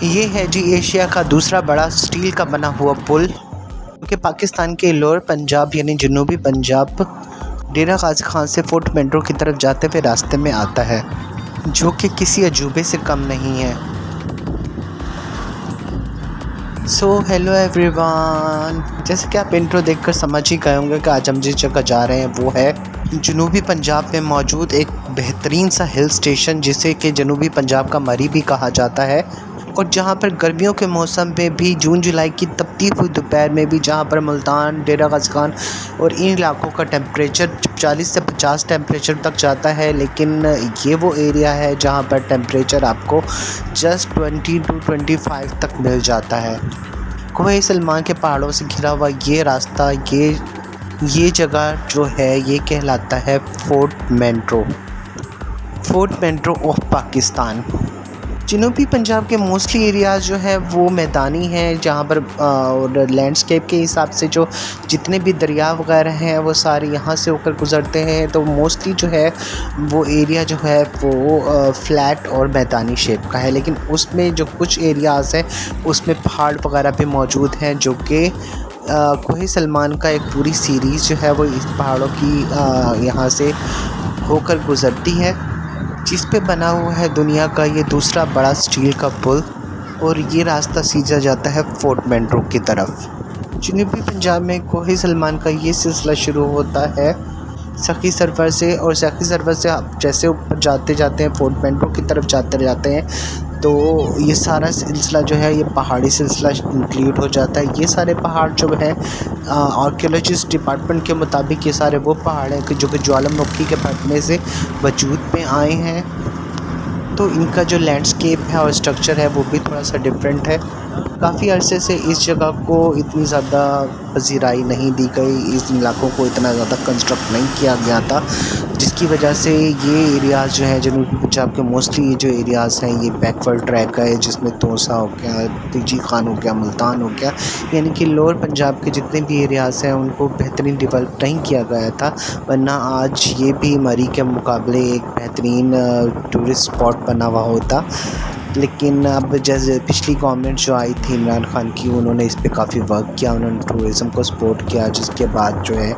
ये है जी एशिया का दूसरा बड़ा स्टील का बना हुआ पुल, जो कि पाकिस्तान के लोअर पंजाब यानी जनूबी पंजाब डेरा गाजी खान से फोर्ट मेंढरों की तरफ जाते हुए रास्ते में आता है, जो कि किसी अजूबे से कम नहीं है। सो हेलो एवरीवन, जैसे कि आप इंट्रो देखकर समझ ही गए होंगे कि आज हम जिस जगह जा रहे हैं वो है जनूबी पंजाब में मौजूद एक बेहतरीन सा हिल स्टेशन, जिसे कि जनूबी पंजाब का मरी भी कहा जाता है, और जहाँ पर गर्मियों के मौसम में भी जून जुलाई की तपती हुई दोपहर में भी जहाँ पर मुल्तान, डेरा गाजी खान और इन इलाकों का टेम्परेचर 40 से 50 टेम्परेचर तक जाता है, लेकिन ये वो एरिया है जहाँ पर टेम्परेचर आपको जस्ट 20 to 25 तक मिल जाता है। कोहे सलमान के पहाड़ों से घिरा हुआ ये रास्ता, ये जगह जो है ये कहलाता है फोर्ट मेंढरों ऑफ पाकिस्तान। जनूबी पंजाब के मोस्टली एरियाज़ जो है वो मैदानी हैं, जहाँ पर और लैंडस्केप के हिसाब से जो जितने भी दरिया वगैरह हैं वो सारे यहाँ से होकर गुज़रते हैं, तो मोस्टली जो है वो एरिया जो है वो फ्लैट और मैदानी शेप का है। लेकिन उसमें जो कुछ एरियाज़ हैं उसमें पहाड़ वगैरह भी मौजूद हैं, जो कि कोहे सलमान का एक पूरी सीरीज़ जो है वो इस पहाड़ों की यहाँ से होकर गुज़रती है, जिस पे बना हुआ है दुनिया का ये दूसरा बड़ा स्टील का पुल, और ये रास्ता सीधा जाता है फोर्ट मेंढरों की तरफ। जनूबी पंजाब में कोहे सलमान का ये सिलसिला शुरू होता है सखी सरवर से, और सखी सरवर से आप जैसे ऊपर जाते हैं फोर्ट मेंढरों की तरफ जाते हैं, तो ये सारा सिलसिला जो है ये पहाड़ी सिलसिला इंक्लूड हो जाता है। ये सारे पहाड़ जो है आर्कियोलॉजिस्ट डिपार्टमेंट के मुताबिक ये सारे वो पहाड़ हैं जो कि ज्वालामुखी के फटने से वजूद में आए हैं, तो इनका जो लैंडस्केप है और स्ट्रक्चर है वो भी थोड़ा सा डिफरेंट है। काफ़ी अरसे से इस जगह को इतनी ज़्यादा पजीराई नहीं दी गई, इस इलाकों को इतना ज़्यादा कंस्ट्रक्ट नहीं किया गया था, जिसकी वजह से ये एरियाज़ जो हैं जनूबी पंजाब के मोस्टली ये जो एरियाज़ हैं ये बैकवर्ड ट्रैक है, जिसमें तोसा हो गया, तेजी खान हो गया, मुल्तान हो गया, यानी कि लोअर पंजाब के जितने भी एरियाज़ हैं उनको बेहतरीन डेवलप नहीं किया गया था, वरना आज ये भी मरी के मुकाबले एक बेहतरीन टूरिस्ट स्पॉट बना हुआ होता। लेकिन अब जैसे पिछली गवर्नमेंट जो आई थी इमरान खान की, उन्होंने इस पे काफ़ी वर्क किया, उन्होंने टूरिज़म को सपोर्ट किया, जिसके बाद जो है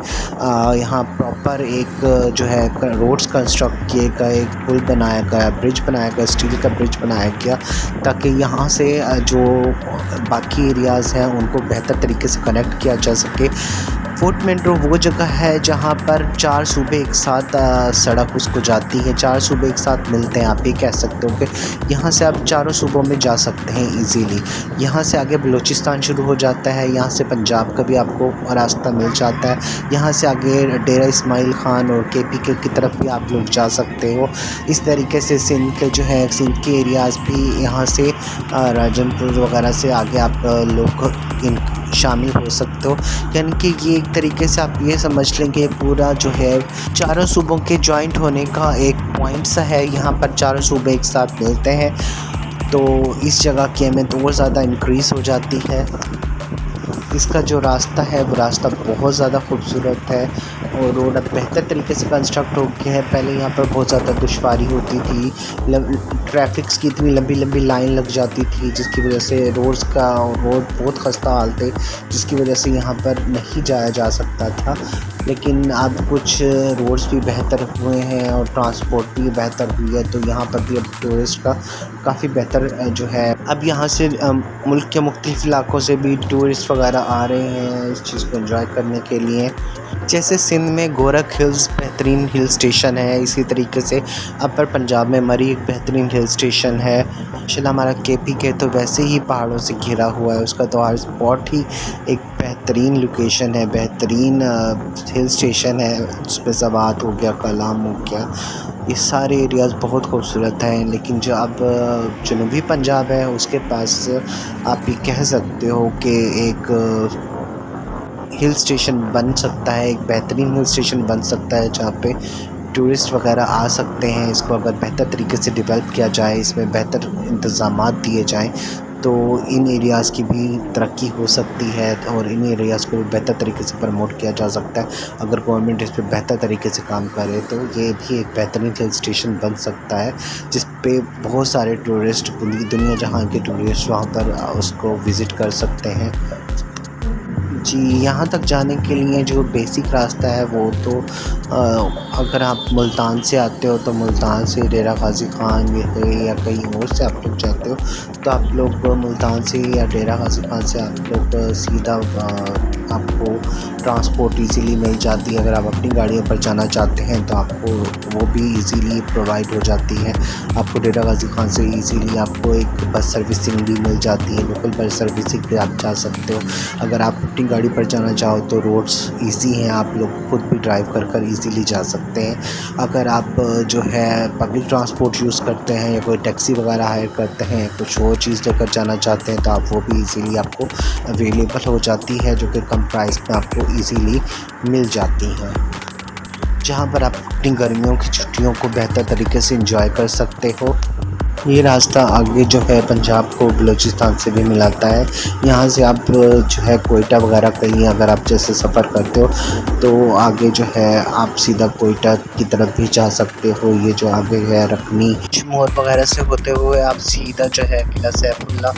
यहाँ प्रॉपर एक जो है रोड्स कंस्ट्रक्ट किए गए, एक पुल बनाया गया, ब्रिज बनाया गया, स्टील का ब्रिज बनाया गया, ताकि यहाँ से जो बाकी एरियाज़ हैं उनको बेहतर तरीके से कनेक्ट किया जा सके। फोर्ट मेंढरों वो जगह है जहाँ पर 4 सूबे एक साथ सड़क उसको जाती है, 4 सूबे एक साथ मिलते हैं, आप ये कह सकते हो कि यहाँ से आप चारों सूबों में जा सकते हैं इजीली। यहाँ से आगे बलूचिस्तान शुरू हो जाता है, यहाँ से पंजाब का भी आपको रास्ता मिल जाता है, यहाँ से आगे डेरा इस्माइल खान और KPK की तरफ भी आप लोग जा सकते हो। इस तरीके से सिंध के जो है सिंध के एरियाज़ भी यहाँ से राजनपुर वगैरह से आगे आप लोग शामिल हो सकते हो, यानी कि ये एक तरीके से आप ये समझ लें कि पूरा जो है चारों सूबों के जॉइंट होने का एक पॉइंट सा है, यहाँ पर चारों सूबे एक साथ मिलते हैं, तो इस जगह की अहमियत और ज़्यादा इंक्रीज़ हो जाती है। इसका जो रास्ता है वो रास्ता बहुत ज़्यादा खूबसूरत है, और रोड अब बेहतर तरीके से कंस्ट्रक्ट हो गया है। पहले यहाँ पर बहुत ज़्यादा दुश्वारी होती थी, ट्रैफिक्स की इतनी लंबी लंबी लाइन लग जाती थी, जिसकी वजह से रोड बहुत खस्ता हाल थे, जिसकी वजह से यहाँ पर नहीं जाया जा सकता था। लेकिन अब कुछ रोड्स भी बेहतर हुए हैं और ट्रांसपोर्ट भी बेहतर हुई है, तो यहाँ पर भी अब टूरिस्ट का काफ़ी बेहतर जो है, अब यहाँ से मुल्क के मुख्तलिफ़ इलाकों से भी टूरिस्ट वगैरह आ रहे हैं इस चीज़ को एंजॉय करने के लिए। जैसे सिंध में गोरख हिल्स बेहतरीन हिल स्टेशन है, इसी तरीके से अपर पंजाब में मरी एक बेहतरीन हिल स्टेशन है। माशाल्लाह हमारा KPK तो वैसे ही पहाड़ों से घिरा हुआ है, उसका तो हर स्पॉट ही एक बेहतरीन लोकेशन है, बेहतरीन हिल स्टेशन है, जिसमें ज़वात हो गया, कलाम हो गया, ये सारे एरियाज़ बहुत खूबसूरत हैं। लेकिन जो अब जनूबी पंजाब है उसके पास आप ये कह सकते हो कि एक हिल स्टेशन बन सकता है, एक बेहतरीन हिल स्टेशन बन सकता है, जहाँ पे टूरिस्ट वगैरह आ सकते हैं। इसको अगर बेहतर तरीके से डेवलप किया जाए, इसमें बेहतर इंतज़ामात दिए जाएँ, तो इन एरियाज़ की भी तरक्की हो सकती है और इन एरियाज़ को बेहतर तरीके से प्रमोट किया जा सकता है। अगर गवर्नमेंट इस पे बेहतर तरीके से काम करे तो ये भी एक बेहतरीन हिल स्टेशन बन सकता है, जिस पे बहुत सारे टूरिस्ट पूरी दुनिया जहाँ के टूरिस्ट वहाँ पर उसको विज़िट कर सकते हैं। जी, यहाँ तक जाने के लिए जो बेसिक रास्ता है वो तो अगर आप मुल्तान से आते हो तो मुल्तान से डेरा गाज़ी ख़ान ये या कहीं और से आप लोग जाते हो तो आप लोग मुल्तान से या डेरा गाज़ी ख़ान से आप लोग सीधा आपको ट्रांसपोर्ट इजीली मिल जाती है। अगर आप अपनी गाड़ियों पर जाना चाहते हैं तो आपको वो भी इजीली प्रोवाइड हो जाती है। आपको डेरा गाज़ी ख़ान से इजीली आपको एक बस सर्विसिंग भी मिल जाती है, लोकल बस सर्विसिंग पे आप जा सकते हो। अगर आप अपनी गाड़ी पर जाना चाहो तो रोड्स इजी हैं, आप लोग खुद भी ड्राइव कर इजीली जा सकते हैं। अगर आप जो है पब्लिक ट्रांसपोर्ट यूज़ करते हैं या कोई टैक्सी वगैरह हायर करते हैं, कुछ और चीज़ लेकर जाना चाहते हैं तो आप वो भी इजीली आपको अवेलेबल हो जाती है, जो कि कम प्राइस में आपको इजीली मिल जाती हैं, जहाँ पर आप अपनी गर्मियों की छुट्टियों को बेहतर तरीके से एंजॉय कर सकते हो। ये रास्ता आगे जो है पंजाब को बलूचिस्तान से भी मिलाता है। यहाँ से आप जो है कोयटा वगैरह कहीं अगर आप जैसे सफ़र करते हो तो आगे जो है आप सीधा कोयटा की तरफ भी जा सकते हो। ये जो आगे है रखनी जमोर वगैरह से होते हुए आप सीधा जो है किला सैफुल्ला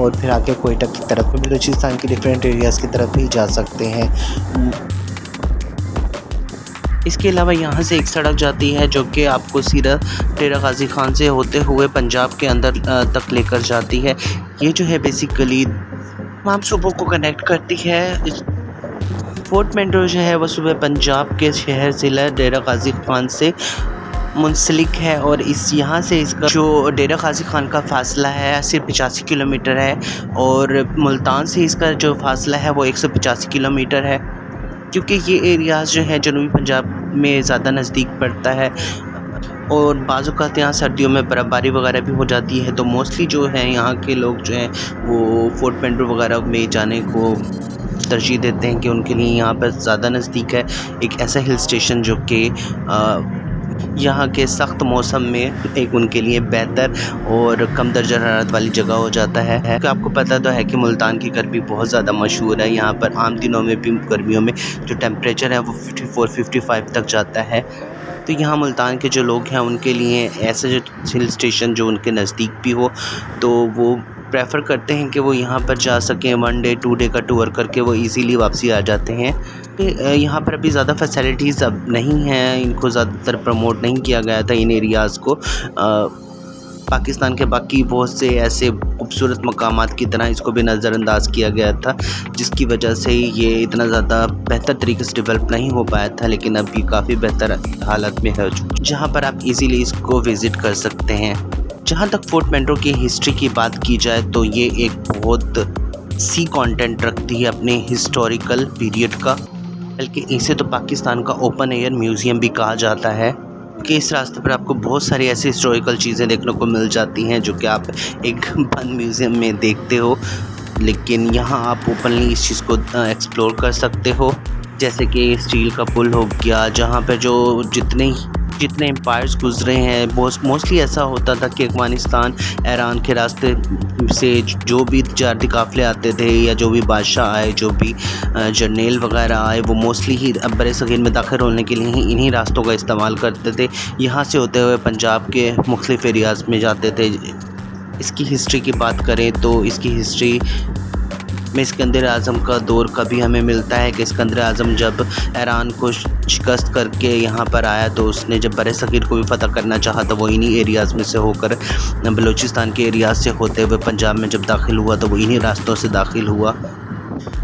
और फिर आगे कोयटा की तरफ बलूचिस्तान के डिफरेंट एरियाज़ की तरफ भी जा सकते हैं। इसके अलावा यहाँ से एक सड़क जाती है जो कि आपको सीधा डेरा गाज़ी ख़ान से होते हुए पंजाब के अंदर तक लेकर जाती है। ये जो है बेसिकली तमाम सूबों को कनेक्ट करती है। फोर्ट मेट्रो जो है वो सुबह पंजाब के शहर ज़िला डेरा गाज़ी ख़ान से मुंसलिक है और इस यहाँ से इसका जो डेरा गाज़ी ख़ान का फ़ासला है सिर्फ 85 किलोमीटर है और मुल्तान से इसका जो फ़ासला है वो 185 किलोमीटर है। क्योंकि ये एरियाज़ जो है जनूबी पंजाब में ज़्यादा नज़दीक पड़ता है और बाज़ औक़ात यहाँ सर्दियों में बर्फ़बारी वगैरह भी हो जाती है, तो मोस्टली जो है यहाँ के लोग जो हैं वो फोर्ट मेट्रो वगैरह में जाने को तरजीह देते हैं कि उनके लिए यहाँ पर ज़्यादा नज़दीक है। एक ऐसा हिल स्टेशन जो कि यहाँ के सख्त मौसम में एक उनके लिए बेहतर और कम दर्जा हरारत वाली जगह हो जाता है। तो आपको पता तो है कि मुल्तान की गर्मी बहुत ज़्यादा मशहूर है। यहाँ पर आम दिनों में भी गर्मियों में जो टेम्परेचर है वो 54-55 तक जाता है। तो यहाँ मुल्तान के जो लोग हैं उनके लिए ऐसा जो हिल स्टेशन जो उनके नज़दीक भी हो तो वो प्रेफर करते हैं कि वो यहाँ पर जा सकें। 1 डे 2 डे का टूर करके वो इजीली वापसी आ जाते हैं। यहाँ पर अभी ज़्यादा फैसिलिटीज़ अब नहीं हैं, इनको ज़्यादातर प्रमोट नहीं किया गया था इन एरियाज़ को। पाकिस्तान के बाकी बहुत से ऐसे खूबसूरत मकामात की तरह इसको भी नज़रअंदाज किया गया था, जिसकी वजह से ये इतना ज़्यादा बेहतर तरीके से डेवलप नहीं हो पाया था, लेकिन अभी काफ़ी बेहतर हालत में है जहाँ पर आप इजीली इसको विज़िट कर सकते हैं। जहाँ तक फोर्ट मेट्रो की हिस्ट्री की बात की जाए तो ये एक बहुत सी कंटेंट रखती है अपने हिस्टोरिकल पीरियड का, बल्कि इसे तो पाकिस्तान का ओपन एयर म्यूज़ियम भी कहा जाता है कि इस रास्ते पर आपको बहुत सारी ऐसी हिस्टोरिकल चीज़ें देखने को मिल जाती हैं जो कि आप एक बंद म्यूज़ियम में देखते हो, लेकिन यहाँ आप ओपनली इस चीज़ को एक्सप्लोर कर सकते हो। जैसे कि स्टील का पुल हो गया, जहाँ पर जो जितने एम्पायर्स गुजरे हैं मोस्टली ऐसा होता था कि अफ़गानिस्तान ईरान के रास्ते से जो भी तजारती काफ़िले आते थे या जो भी बादशाह आए, जो भी जर्नैल वगैरह आए, वो मोस्टली ही बर-ए-सग़ीर में दाखिल होने के लिए ही इन्हीं रास्तों का इस्तेमाल करते थे। यहाँ से होते हुए पंजाब के मुख्तलिफ़ एरियाज़ में जाते थे। इसकी हिस्ट्री की बात करें तो इसकी हिस्ट्री में सिकंदर आज़म का दौर कभी हमें मिलता है कि सिकंदर आज़म जब ईरान को शिकस्त करके यहाँ पर आया तो उसने जब बर-ए-सग़ीर को भी फ़तह करना चाहा तो वो इन्हीं एरियाज़ में से होकर बलूचिस्तान के एरियाज़ से होते हुए पंजाब में जब दाखिल हुआ तो वो इन्हीं रास्तों से दाखिल हुआ।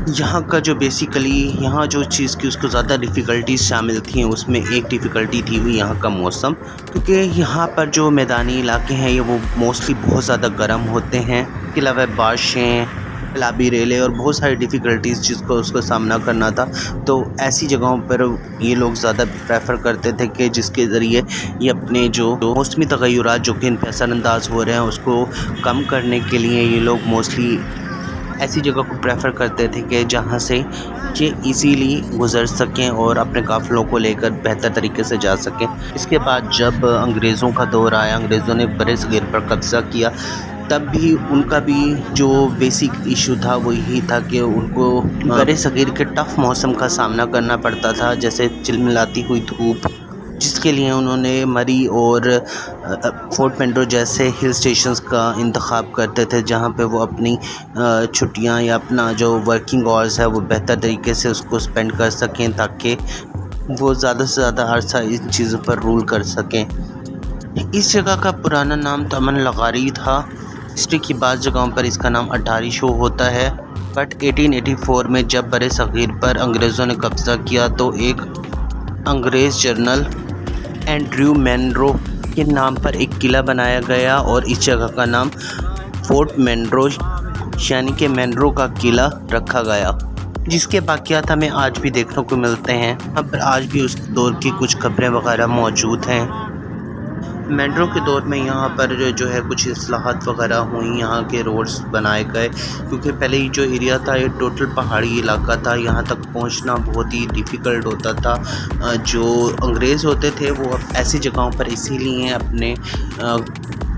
यहाँ का जो बेसिकली यहाँ जो चीज़ की उसको ज़्यादा डिफ़िकल्टीज़ शामिल थी, उसमें एक डिफ़िकल्टी थी वो यहाँ का मौसम, क्योंकि यहाँ पर जो मैदानी इलाके हैं ये वो मोस्टली बहुत ज़्यादा गर्म होते हैं। इसके अलावा बारिशें, सैलाबी रेले और बहुत सारी डिफ़िकल्टीज़ जिसको उसको सामना करना था, तो ऐसी जगहों पर ये लोग ज़्यादा प्रेफर करते थे कि जिसके ज़रिए ये अपने जो मौसमी तग़य्युरात जो कि इन पे असरअंदाज़ हो रहे हैं उसको कम करने के लिए ये लोग मोस्टली ऐसी जगह को प्रेफर करते थे कि जहाँ से ये इजीली गुज़र सकें और अपने काफ़िलों को लेकर बेहतर तरीके से जा सकें। इसके बाद जब अंग्रेज़ों का दौर आया, अंग्रेज़ों ने बर-ए-सग़ीर पर कब्ज़ा किया तब भी उनका भी जो बेसिक इशू था वो यही था कि उनको बड़े सगीर के टफ़ मौसम का सामना करना पड़ता था, जैसे चिलमिलाती हुई धूप, जिसके लिए उन्होंने मरी और फोर्ट पेंड्रो जैसे हिल स्टेशंस का इंतखाब करते थे, जहाँ पे वो अपनी छुट्टियाँ या अपना जो वर्किंग आवर्स है वो बेहतर तरीके से उसको स्पेंड कर सकें, ताकि वो ज़्यादा से ज़्यादा अरसा इन चीज़ों पर रूल कर सकें। इस जगह का पुराना नाम तमन लगारी था। हिस्ट्री की बाज़ जगहों पर इसका नाम अटारी शो होता है, बट 1884 में जब बड़े सग़ीर पर अंग्रेज़ों ने कब्ज़ा किया तो एक अंग्रेज़ जनरल एंड्रयू मैनरो के नाम पर एक किला बनाया गया और इस जगह का नाम फोर्ट मैनरो यानी कि मैनरो का किला रखा गया, जिसके बाक़ियात हमें आज भी देखने को मिलते हैं। यहाँ पर आज भी उस दौर की कुछ कब्रें वगैरह मौजूद हैं। मैनरो के दौर में यहाँ पर जो है कुछ इस्लाहात वगैरह हुई, यहाँ के रोड्स बनाए गए, क्योंकि पहले ही जो एरिया था ये टोटल पहाड़ी इलाका था, यहाँ तक पहुँचना बहुत ही डिफ़िकल्ट होता था। जो अंग्रेज़ होते थे वो अब ऐसी जगहों पर इसीलिए अपने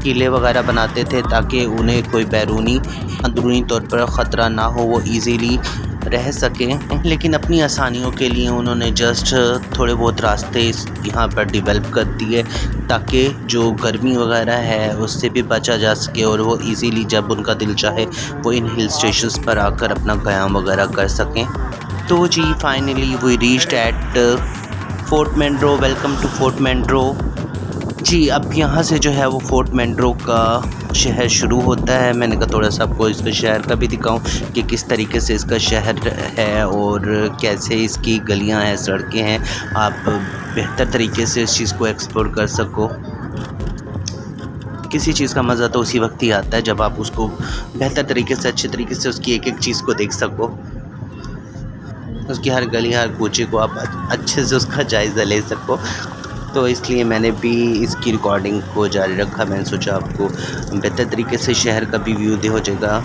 किले वगैरह बनाते थे ताकि उन्हें कोई बैरूनी अंदरूनी तौर पर ख़तरा ना हो, वो ईज़िली रह सकें। लेकिन अपनी आसानियों के लिए उन्होंने जस्ट थोड़े बहुत रास्ते यहाँ पर डेवलप कर दिए ताकि जो गर्मी वगैरह है उससे भी बचा जा सके और वो इजीली जब उनका दिल चाहे वो इन हिल स्टेशंस पर आकर अपना क़याम वगैरह कर सकें। तो जी finally we reached at Fort Monroe. Welcome to Fort Monroe. जी अब यहाँ से जो है वो फोर्ट मैनरो का शहर शुरू होता है। मैंने कहा थोड़ा सा आपको इसका शहर का भी दिखाऊं कि किस तरीके से इसका शहर है और कैसे इसकी गलियां हैं, सड़कें हैं, आप बेहतर तरीके से इस चीज़ को एक्सप्लोर कर सको। किसी चीज़ का मज़ा तो उसी वक्त ही आता है जब आप उसको बेहतर तरीके से, अच्छे तरीके से उसकी एक एक चीज़ को देख सको, उसकी हर गली हर कूचे को आप अच्छे से उसका जायज़ा ले सको। तो इसलिए मैंने भी इसकी रिकॉर्डिंग को जारी रखा। मैंने सोचा आपको बेहतर तरीके से शहर का भी व्यू दे हो जाएगा।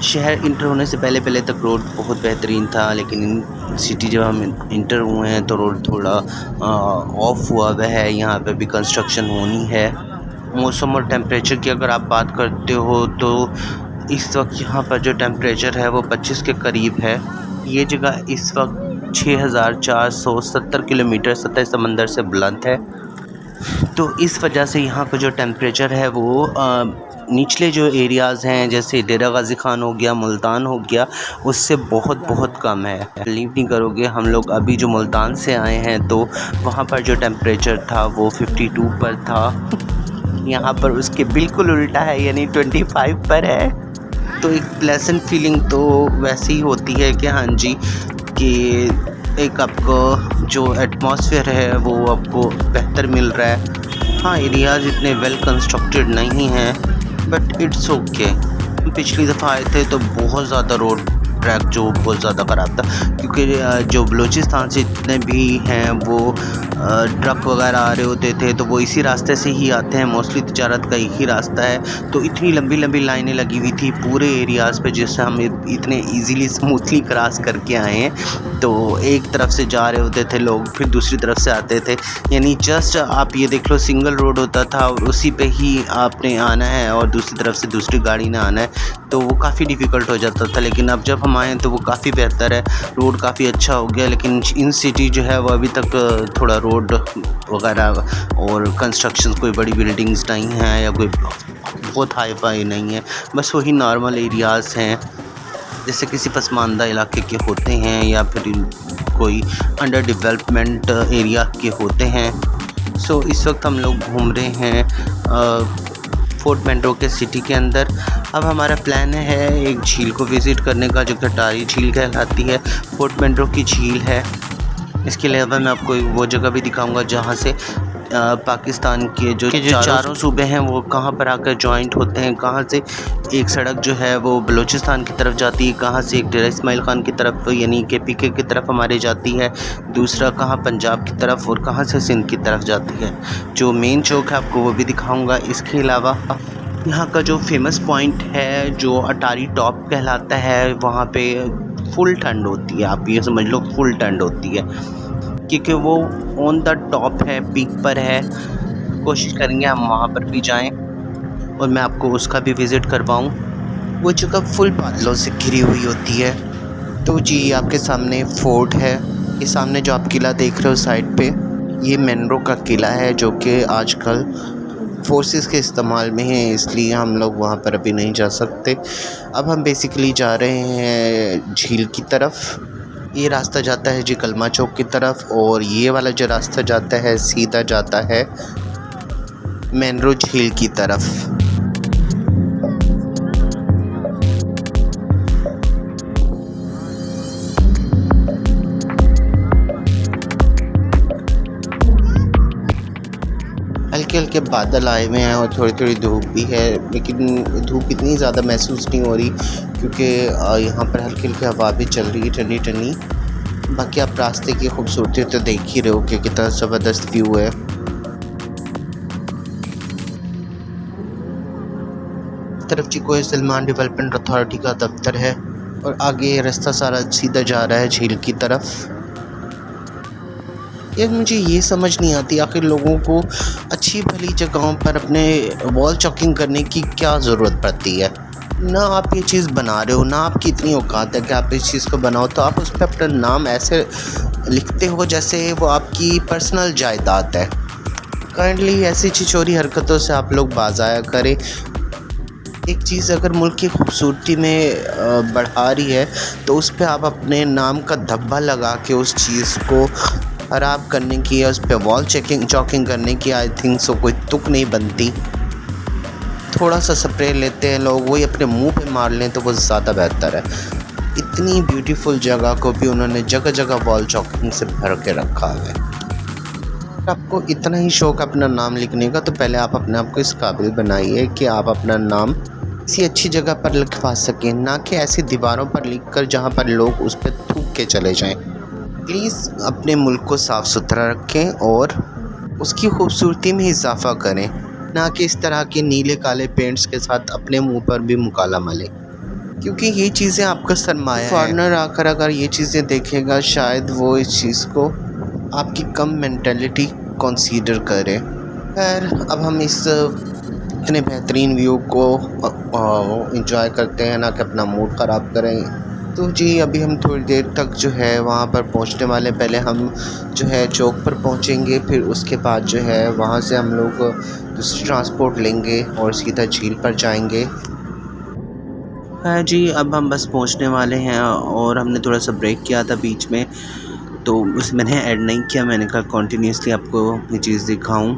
शहर इंटर होने से पहले तक रोड बहुत बेहतरीन था, लेकिन सिटी जब हम इंटर हुए हैं तो रोड थोड़ा ऑफ हुआ हुआ है। यहाँ पे भी कंस्ट्रक्शन होनी है। मौसम और टेम्परेचर की अगर आप बात करते हो तो इस वक्त यहाँ पर जो टेम्परेचर है वो 25 के करीब है। ये जगह इस वक्त 6470 किलोमीटर सतह समंदर से बुलंद है, तो इस वजह से यहाँ का जो टेम्परेचर है वो निचले जो एरियाज़ हैं जैसे डेरा गाजी खान हो गया, मुल्तान हो गया, उससे बहुत कम है। बिलीव नहीं करोगे, हम लोग अभी जो मुल्तान से आए हैं तो वहाँ पर जो टेम्परेचर था वो 52 पर था। यहाँ पर उसके बिल्कुल उल्टा है, यानी 25 पर है। तो एक प्लेजेंट फीलिंग तो वैसे ही होती है कि हाँ जी, कि एक आपको जो एटमॉस्फेयर है वो आपको बेहतर मिल रहा है। हाँ, एरियाज़ इतने वेल कंस्ट्रक्टेड नहीं हैं, बट इट्स ओके। पिछली दफ़ा आए थे तो बहुत ज़्यादा रोड ट्रैक जो बहुत ज़्यादा ख़राब था, क्योंकि जो बलूचिस्तान से जितने भी हैं वो ट्रक वगैरह आ रहे होते थे तो वो इसी रास्ते से ही आते हैं। मोस्टली तिजारत का एक ही रास्ता है, तो इतनी लंबी लाइनें लगी हुई थी पूरे एरियाज़ पे, जिससे हम इतने इजीली स्मूथली क्रॉस करके आए हैं। तो एक तरफ से जा रहे होते थे लोग, फिर दूसरी तरफ से आते थे, यानी जस्ट आप ये देख लो सिंगल रोड होता था और उसी पे ही आपने आना है और दूसरी तरफ से दूसरी गाड़ी ने आना है, तो वो काफ़ी डिफ़िकल्ट हो जाता था। लेकिन अब जब हम आए तो वो काफ़ी बेहतर है, रोड काफ़ी अच्छा हो गया। लेकिन इन सिटी जो है वो अभी तक थोड़ा रोड वगैरह और कंस्ट्रक्शन कोई बड़ी बिल्डिंग्स नहीं हैं या कोई बहुत हाई फाई नहीं है, बस वही नॉर्मल एरियाज़ हैं जैसे किसी पसमानदा इलाके के होते हैं या फिर कोई अंडर डेवलपमेंट एरिया के होते हैं। सो इस वक्त हम लोग घूम रहे हैं फोर्ट मैनरो के सिटी के अंदर। अब हमारा प्लान है एक झील को विज़िट करने का जो कटारी झील कहलाती है, फोर्ट मैनरो की झील है। इसके अलावा मैं आपको वो जगह भी दिखाऊंगा जहाँ से पाकिस्तान के जो चारों सूबे हैं वो कहाँ पर आकर जॉइंट होते हैं, कहाँ से एक सड़क जो है वो बलूचिस्तान की तरफ जाती है, कहाँ से एक डेरा इस्माइल खान की तरफ यानी KPK की तरफ हमारे जाती है, दूसरा कहाँ पंजाब की तरफ और कहाँ से सिंध की तरफ जाती है। जो मेन चौक है आपको वो भी दिखाऊँगा। इसके अलावा यहाँ का जो फेमस पॉइंट है जो अटारी टॉप कहलाता है, वहाँ पे फुल ठंड होती है, आप ये समझ लो फुल ठंड होती है, क्योंकि वो ऑन द टॉप है, पीक पर है। कोशिश करेंगे हम वहाँ पर भी जाएं। और मैं आपको उसका भी विज़िट करवाऊँ। वो जगह फुल बादलों से घिरी हुई होती है। तो जी आपके सामने फोर्ट है। ये सामने जो आप किला देख रहे हो साइड पे, ये मेनरो का किला है जो कि आजकल फोर्सेस के इस्तेमाल में है, इसलिए हम लोग वहाँ पर अभी नहीं जा सकते। अब हम बेसिकली जा रहे हैं झील की तरफ। ये रास्ता जाता है जी कलमा चौक की तरफ, और ये वाला जो रास्ता जाता है सीधा जाता है मेनरो झील की तरफ। हल्के हल्के बादल आए हुए हैं और थोड़ी थोड़ी धूप भी है, लेकिन धूप इतनी ज़्यादा महसूस नहीं हो रही क्योंकि यहाँ पर हल्की हल्की हवा भी चल रही है ठंडी ठंडी। बाकी आप रास्ते की खूबसूरती तो देख ही रहे हो कि कितना ज़बरदस्त व्यू है। तरफ जी कोई सलमान डेवलपमेंट अथॉरिटी का दफ्तर है, और आगे ये रास्ता सारा सीधा जा रहा है झील की तरफ। यार मुझे ये समझ नहीं आती आखिर लोगों को अच्छी भली जगहों पर अपने वॉल चॉकिंग करने की क्या ज़रूरत पड़ती है। ना आप ये चीज़ बना रहे हो, ना आपकी इतनी औकात है कि आप इस चीज़ को बनाओ, तो आप उस पर अपना नाम ऐसे लिखते हो जैसे वो आपकी पर्सनल जायदाद है। काइंडली ऐसी छिछोरी हरकतों से आप लोग बाज आया करें। एक चीज़ अगर मुल्क की खूबसूरती में बढ़ा रही है तो उस पर आप अपने नाम का धब्बा लगा के उस चीज़ को ख़राब करने की या उस पर वॉल चॉकिंग करने की आई थिंक सो कोई तुक नहीं बनती। थोड़ा सा स्प्रे लेते हैं लोग, वही अपने मुंह पे मार लें तो वो ज़्यादा बेहतर है। इतनी ब्यूटीफुल जगह को भी उन्होंने जगह जगह वॉल चॉकिंग से भर के रखा है। आपको इतना ही शौक़ अपना नाम लिखने का तो पहले आप अपने आप को इस काबिल बनाइए कि आप अपना नाम किसी अच्छी जगह पर लिखवा सकें, ना कि ऐसी दीवारों पर लिखकर जहाँ पर लोग उस पर थूक के चले जाएं। प्लीज़ अपने मुल्क को साफ़ सुथरा रखें और उसकी खूबसूरती में इजाफ़ा करें, ना कि इस तरह के नीले काले पेंट्स के साथ अपने मुंह पर भी मुकाला मलें, क्योंकि ये चीज़ें आपका सरमाया है। फॉरेनर आकर अगर ये चीज़ें देखेगा शायद वो इस चीज़ को आपकी कम मेंटालिटी कंसीडर करे। खैर अब हम इस इतने बेहतरीन व्यू को एंजॉय करते हैं, ना कि अपना मूड ख़राब करें। तो जी अभी हम थोड़ी देर तक जो है वहाँ पर पहुँचने वाले। पहले हम जो है चौक पर पहुँचेंगे, फिर उसके बाद जो है वहाँ से हम लोग दूसरी ट्रांसपोर्ट लेंगे और सीधा झील पर जाएंगे। हाँ जी अब हम बस पहुँचने वाले हैं, और हमने थोड़ा सा ब्रेक किया था बीच में, तो उस मैंने ऐड नहीं किया। मैंने कहा कॉन्टीन्यूसली आपको ये चीज़ दिखाऊँ,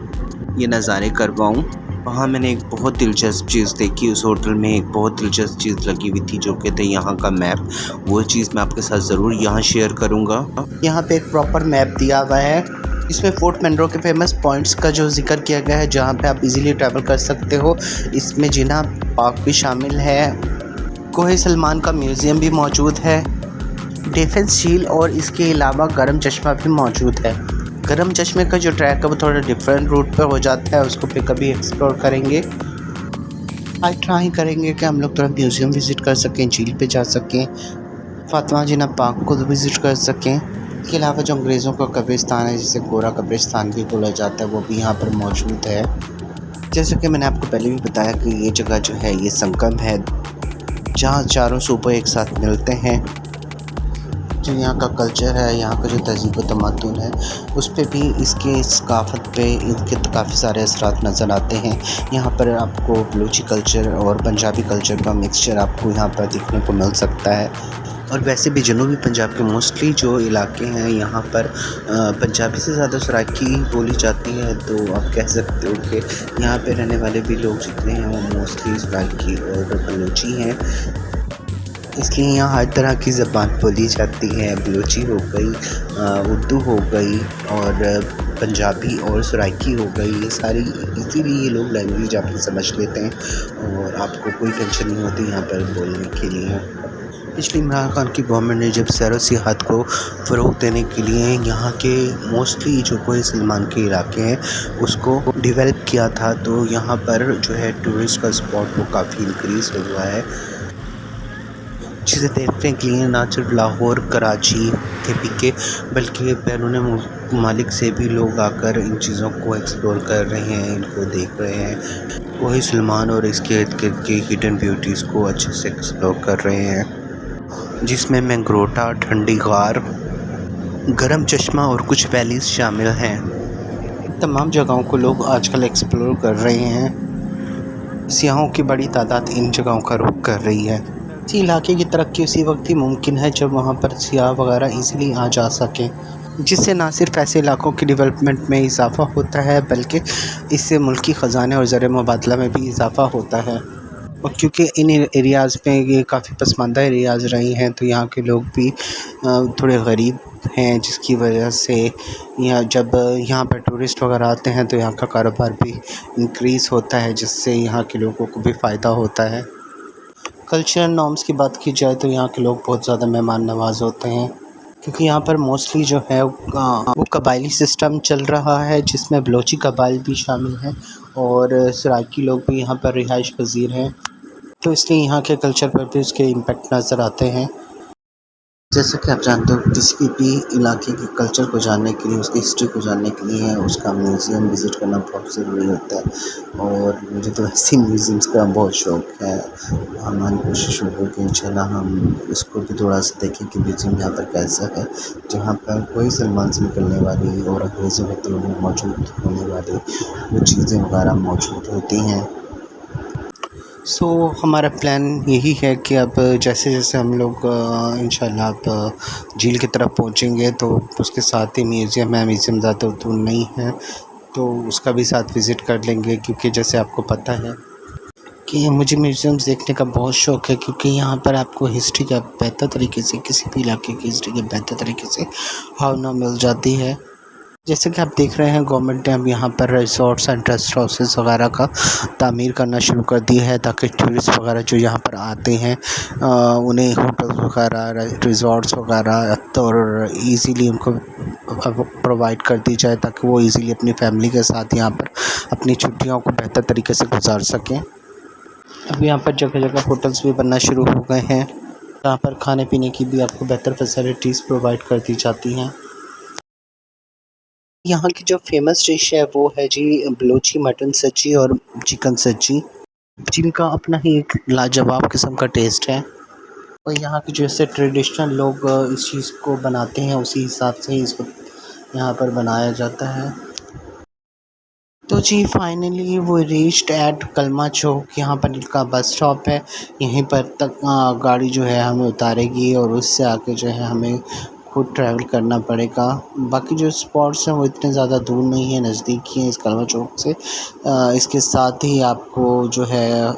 ये नज़ारे करवाऊँ। वहाँ मैंने एक बहुत दिलचस्प चीज़ देखी। उस होटल में एक बहुत दिलचस्प चीज़ लगी हुई थी जो कि थे यहाँ का मैप। वो चीज़ मैं आपके साथ ज़रूर यहाँ शेयर करूँगा। यहाँ पे एक प्रॉपर मैप दिया हुआ है, इसमें फोर्ट मेनरो के फेमस पॉइंट्स का जो जिक्र किया गया है जहाँ पे आप इजीली ट्रैवल कर सकते हो। इसमें जिना पार्क भी शामिल है, कोहे सलमान का म्यूज़ियम भी मौजूद है, डिफेंस झील, और इसके अलावा गर्म चश्मा भी मौजूद है। गर्म चश्मे का जो ट्रैक है वो थोड़ा डिफरेंट रूट पर हो जाता है, उसको फिर कभी एक्सप्लोर करेंगे। आज ट्राई करेंगे कि हम लोग थोड़ा म्यूज़ियम विज़िट कर सकें, झील पे जा सकें, फातिमा जिन्ना पार्क को विज़िट कर सकें। इसके अलावा जो अंग्रेज़ों का कब्रिस्तान है जिसे गोरा कब्रिस्तान भी बोला जाता है, वो भी यहाँ पर मौजूद है। जैसे कि मैंने आपको पहले भी बताया कि ये जगह जो है ये संगम है जहाँ चारों सूबे एक साथ मिलते हैं। जो यहाँ का कल्चर है, यहाँ का जो तहज़ीब व तमद्दुन है, उस पे भी इसके सकाफ़त पे इनके काफ़ी सारे असरात नज़र आते हैं। यहाँ पर आपको बलूची कल्चर और पंजाबी कल्चर का मिक्सचर आपको यहाँ पर देखने को मिल सकता है। और वैसे भी जनूबी पंजाब के मोस्टली जो इलाके हैं यहाँ पर पंजाबी से ज़्यादा सराइकी बोली जाती है, तो आप कह सकते हो कि यहाँ पे रहने वाले भी लोग जितने हैं वो मोस्टली सराइकी और बलूची हैं। इसलिए यहाँ हर तरह की ज़बान बोली जाती है। बलूची हो गई, उर्दू हो गई, और पंजाबी और सराइकी हो गई। ये सारी इसीलिए ये लोग लैंग्वेज आप समझ लेते हैं और आपको कोई टेंशन नहीं होती यहाँ पर बोलने के लिए। पिछली इमरान खान की गवर्नमेंट ने जब सैर व सियाहत को फ़रोग़ देने के लिए यहाँ के मोस्टली जो कोई सलमान के इलाके हैं उसको डेवलप किया था, तो यहाँ पर जो है टूरिस्ट का स्पॉट वो काफ़ी इंक्रीज़ हुआ है। चीज़ें देखने के लिए ना सिर्फ लाहौर कराची के पीके बल्कि बैरून ममालिक से भी लोग आकर इन चीज़ों को एक्सप्लोर कर रहे हैं, इनको देख रहे हैं। वही सलमान और इसके इर्द गिर्द की हिडन ब्यूटीज़ को अच्छे से एक्सप्लोर कर रहे हैं, जिसमें मैंग्रोटा, ठंडी गार, गरम चश्मा और कुछ वैलीज शामिल हैं। तमाम जगहों को लोग आजकल एक्सप्लोर कर रहे हैं। सियाहों की बड़ी तादाद इन जगहों का रुख कर रही है। इस इलाके की तरक्की उसी वक्त ही मुमकिन है जब वहाँ पर सियाह वगैरह ईज़िली आ जा सकें, जिससे ना सिर्फ ऐसे इलाकों की डेवलपमेंट में इजाफ़ा होता है बल्कि इससे मुल्की ख़जाने और ज़र मुबादला में भी इजाफ़ा होता है। और क्योंकि इन एरियाज़ में ये काफ़ी पसमानदा एरियाज़ रही हैं, तो यहाँ के लोग भी थोड़े गरीब हैं, जिसकी वजह से जब यहाँ पर टूरिस्ट वगैरह आते हैं तो यहाँ का कारोबार भी इंक्रीज़ होता है, जिससे यहाँ के लोगों को भी फ़ायदा होता है। कल्चरल नॉर्म्स की बात की जाए तो यहाँ के लोग बहुत ज़्यादा मेहमान नवाज़ होते हैं, क्योंकि यहाँ पर मोस्टली जो है वो कबायली सिस्टम चल रहा है, जिसमें बलोची कबाइल भी शामिल हैं और सराइकी लोग भी यहाँ पर रिहाइश पज़ीर हैं, तो इसलिए यहाँ के कल्चर पर भी उसके इम्पेक्ट नज़र आते हैं। जैसा कि आप जानते हो, किसी भी इलाके के कल्चर को जानने के लिए, उसकी हिस्ट्री को जानने के लिए उसका म्यूज़ियम विज़िट करना बहुत ज़रूरी होता है, और मुझे तो ऐसे म्यूज़ियम्स का बहुत शौक़ है। हमारी कोशिश होगी कि इंशाल्लाह हम इसको भी थोड़ा सा देखें कि म्यूज़ियम यहाँ पर कैसा है, जहाँ पर कोई सलमान से निकलने वाली और अंग्रेज़ों के दौर में मौजूद होने वाली वो चीज़ें वगैरह मौजूद होती हैं। हमारा प्लान यही है कि अब जैसे जैसे हम लोग इंशाल्लाह अब झील की तरफ पहुंचेंगे तो उसके साथ ही म्यूज़ियम है, म्यूज़ियम ज़्यादा दूर नहीं है, तो उसका भी साथ विज़िट कर लेंगे, क्योंकि जैसे आपको पता है कि मुझे म्यूज़ियम्स देखने का बहुत शौक़ है, क्योंकि यहाँ पर आपको हिस्ट्री का बेहतर तरीके से, किसी भी इलाके की हिस्ट्री के बेहतर तरीके से भावना मिल जाती है। जैसे कि आप देख रहे हैं, गवर्नमेंट ने अब यहाँ पर रिसोर्ट्स एंड रेस्ट हाउसेस वगैरह का तामीर करना शुरू कर दिया है, ताकि टूरिस्ट वगैरह जो यहाँ पर आते हैं उन्हें होटल वगैरह, रिसोर्ट्स वगैरह और इजीली उनको प्रोवाइड कर दी जाए, ताकि वो इजीली अपनी फैमिली के साथ यहाँ पर अपनी छुट्टियों को बेहतर तरीके से गुजार सकें। अब यहाँ पर जगह जगह होटल्स भी बनना शुरू हो गए हैं, जहाँ पर खाने पीने की भी आपको बेहतर फैसिलिटीज़ प्रोवाइड कर दी जाती हैं। यहाँ की जो फेमस डिश है वो है जी बलोची मटन सच्ची और चिकन सच्ची, जिनका अपना ही एक लाजवाब किस्म का टेस्ट है, और यहाँ के जैसे ट्रेडिशनल लोग इस चीज़ को बनाते हैं उसी हिसाब से ही इसको यहाँ पर बनाया जाता है। तो जी फाइनली वो रीच्ड एट कलमा चौक, यहाँ पर इनका बस स्टॉप है, यहीं पर तक गाड़ी जो है हमें उतारेगी और उससे आके जो है हमें खुद ट्रैवल करना पड़ेगा। बाकी जो स्पॉट्स हैं वो इतने ज़्यादा दूर नहीं है, नज़दीक ही हैं इस कलमा चौक से। इसके साथ ही आपको जो है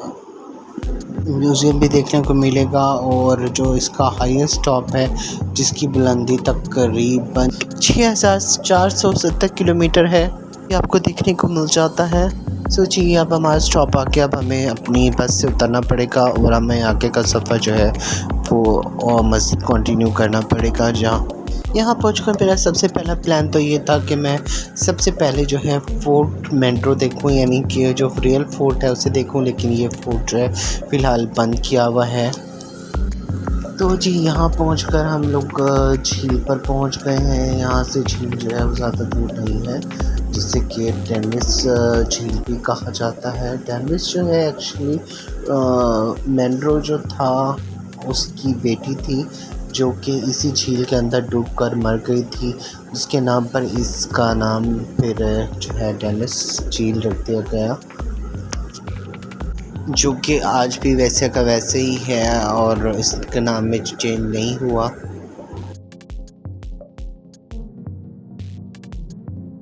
म्यूज़ियम भी देखने को मिलेगा, और जो इसका हाईएस्ट स्टॉप है जिसकी बुलंदी तकरीबन 6470 किलोमीटर है, ये आपको देखने को मिल जाता है। जी अब हमारा स्टॉप आके अब हमें अपनी बस से उतरना पड़ेगा और हमें आगे का सफ़र जो है वो मस्जिद कंटिन्यू करना पड़ेगा। जहाँ यहाँ पहुँचकर मेरा सबसे पहला प्लान तो ये था कि मैं सबसे पहले जो है फोर्ट मेंड्रो देखूँ, यानी कि जो रियल फोर्ट है उसे देखूँ, लेकिन ये फोर्ट जो है फ़िलहाल बंद किया हुआ है। तो जी यहाँ पहुंचकर हम लोग झील पर पहुंच गए हैं। यहाँ से झील जो है वो ज़्यादा दूर नहीं है, जिससे कि डेनिस झील भी कहा जाता है। डेनिस जो है एक्चुअली मेंड्रो जो था उसकी बेटी थी, जो कि इसी झील के अंदर डूबकर मर गई थी, जिसके नाम पर इसका नाम फिर जो है डेनिस झील रख दिया गया, जो कि आज भी वैसे का वैसे ही है और इसके नाम में चेंज नहीं हुआ।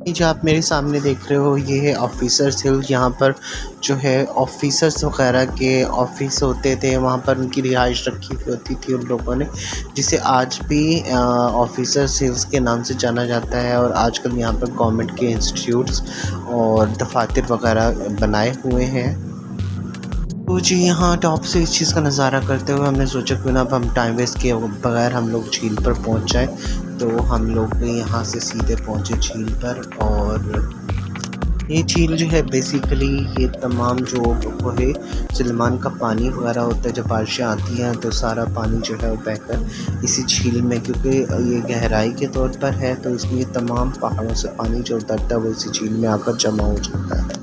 जो आप मेरे सामने देख रहे हो ये है ऑफिसर्स हिल। यहाँ पर जो है ऑफिसर्स वगैरह के ऑफिस होते थे, वहाँ पर उनकी रिहाइश रखी हुई होती थी उन लोगों ने, जिसे आज भी ऑफिसर्स हिल्स के नाम से जाना जाता है। और आजकल यहाँ पर गवर्नमेंट के इंस्टीट्यूट्स और दफातर वगैरह बनाए हुए हैं। तो जी यहाँ टॉप से इस चीज़ का नज़ारा करते हुए हमने सोचा क्यों ना अब हम टाइम वेस्ट किए बगैर हम लोग झील पर पहुँच जाए। तो हम लोग यहाँ से सीधे पहुँचे झील पर, और ये झील जो है बेसिकली ये तमाम जो वो है सलमान का पानी वगैरह होता है, जब बारिशें आती हैं तो सारा पानी जो है वो बहकर इसी झील में, क्योंकि ये गहराई के तौर पर है तो इसलिए तमाम पहाड़ों से पानी जो उतरता है वो इसी झील में आकर जमा हो जाता है।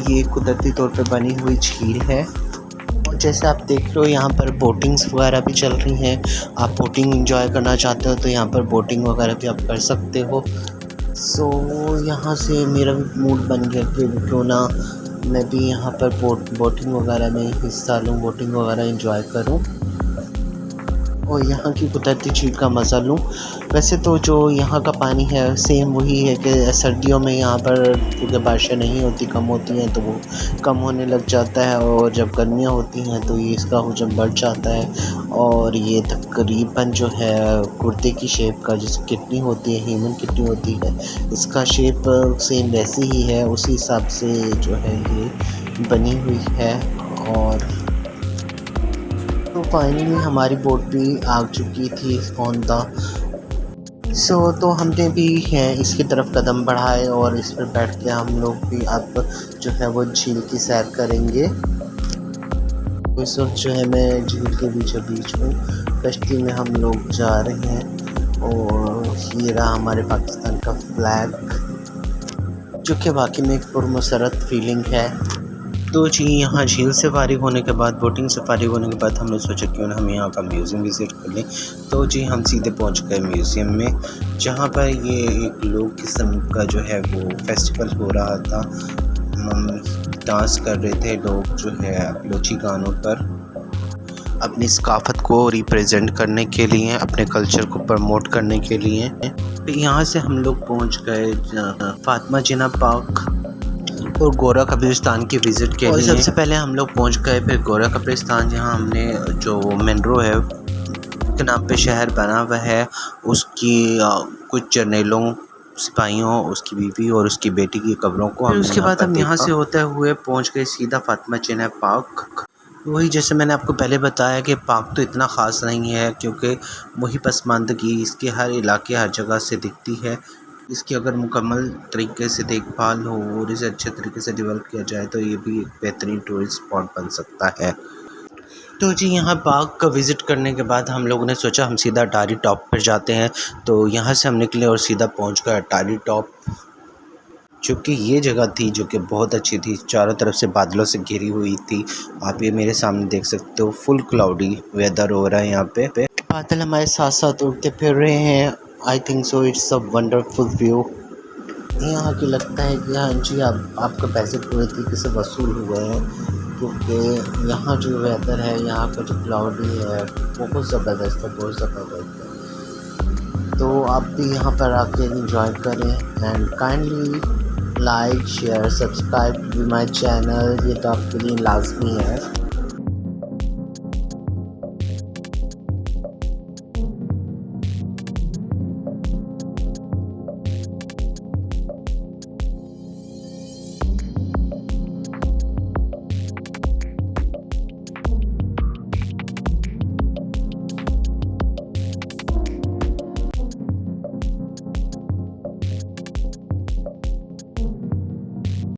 ये कुदरती तौर पर बनी हुई झील है और जैसे आप देख रहे हो यहाँ पर बोटिंग्स वगैरह भी चल रही हैं। आप बोटिंग एंजॉय करना चाहते हो तो यहाँ पर बोटिंग वगैरह भी आप कर सकते हो। सो यहाँ से मेरा भी मूड बन गया कि क्यों ना मैं भी यहाँ पर बोटिंग वगैरह में हिस्सा लूँ, बोटिंग वगैरह एंजॉय करूँ और यहाँ की कुदरती झील का मज़ा लूँ। वैसे तो जो यहाँ का पानी है सेम वही है कि सर्दियों में यहाँ पर क्योंकि बारिशें नहीं होती, कम होती हैं तो वो कम होने लग जाता है और जब गर्मियाँ होती हैं तो ये इसका हजम बढ़ जाता है और ये तकरीबन जो है कुर्ते की शेप का, जैसे किडनी होती है, ह्यूमन किडनी होती है, इसका शेप सेम वैसी ही है, उसी हिसाब से जो है ये बनी हुई है। और तो फाइनली हमारी बोट भी आ चुकी थी ऑन द तो हमने भी है इसकी तरफ कदम बढ़ाए और इस पर बैठ के हम लोग भी अब जो है वो झील की सैर करेंगे। इस वक्त जो है मैं झील के बीचों बीच हूँ, कश्ती में हम लोग जा रहे हैं और ये रहा हमारे पाकिस्तान का फ्लैग, जो कि वाकई में एक पुरमसरत फीलिंग है। तो जी यहाँ झील से फारिग होने के बाद, बोटिंग से फारिग होने के बाद हमने सोचा क्यों ना हम यहाँ का म्यूज़ियम विज़िट कर लें। तो जी हम सीधे पहुँच गए म्यूज़ियम में, जहाँ पर ये एक लोक किस्म का जो है वो फेस्टिवल हो रहा था। डांस कर रहे थे लोग जो है लोची गानों पर, अपनी सकाफ़त को रिप्रेजेंट करने के लिए, अपने कल्चर को प्रमोट करने के लिए। यहाँ से हम लोग पहुँच गए फातिमा जिन्ना पार्क और गोरा कब्रिस्तान की विज़िट के लिए। सबसे पहले हम लोग पहुंच गए फिर गोरा कब्रिस्तान, जहां हमने जो मेनरो है के नाम पे शहर बना हुआ है, उसकी कुछ जर्नलों, सिपाहियों, उसकी बीवी और उसकी बेटी की कब्रों को हमने उसके बाद हम यहाँ से होते हुए पहुंच गए सीधा फातिमा जिन्ना पार्क। वही जैसे मैंने आपको पहले बताया कि पार्क तो इतना ख़ास नहीं है क्योंकि वही पसमानदगी इसके हर इलाके हर जगह से दिखती है। इसकी अगर मुकम्मल तरीके से देखभाल हो और इसे अच्छे तरीके से डेवलप किया जाए तो ये भी एक बेहतरीन टूरिस्ट स्पॉट बन सकता है। तो जी यहाँ पार्क का विज़िट करने के बाद हम लोगों ने सोचा हम सीधा अटारी टॉप पर जाते हैं। तो यहाँ से हम निकले और सीधा पहुँच गए अटारी टॉप, जो कि ये जगह थी जो कि बहुत अच्छी थी, चारों तरफ से बादलों से घिरी हुई थी। आप ये मेरे सामने देख सकते हो, फुल क्लाउडी वेदर हो रहा है यहाँ पे बादल हमारे साथ साथ उड़ते फिर रहे हैं। I think so it's a wonderful view. यहाँ की लगता है कि हाँ जी आपके पैसे पूरे तरीके से वसूल हुए हैं, क्योंकि यहाँ जो वेदर है, यहाँ का जो क्लाउडी है बहुत ज़बरदस्त है, बहुत ज़बरदस्त है। तो आप भी यहाँ पर आके एंजॉय करें and kindly like share subscribe to my channel, ये तो आपके लिए लाजमी है।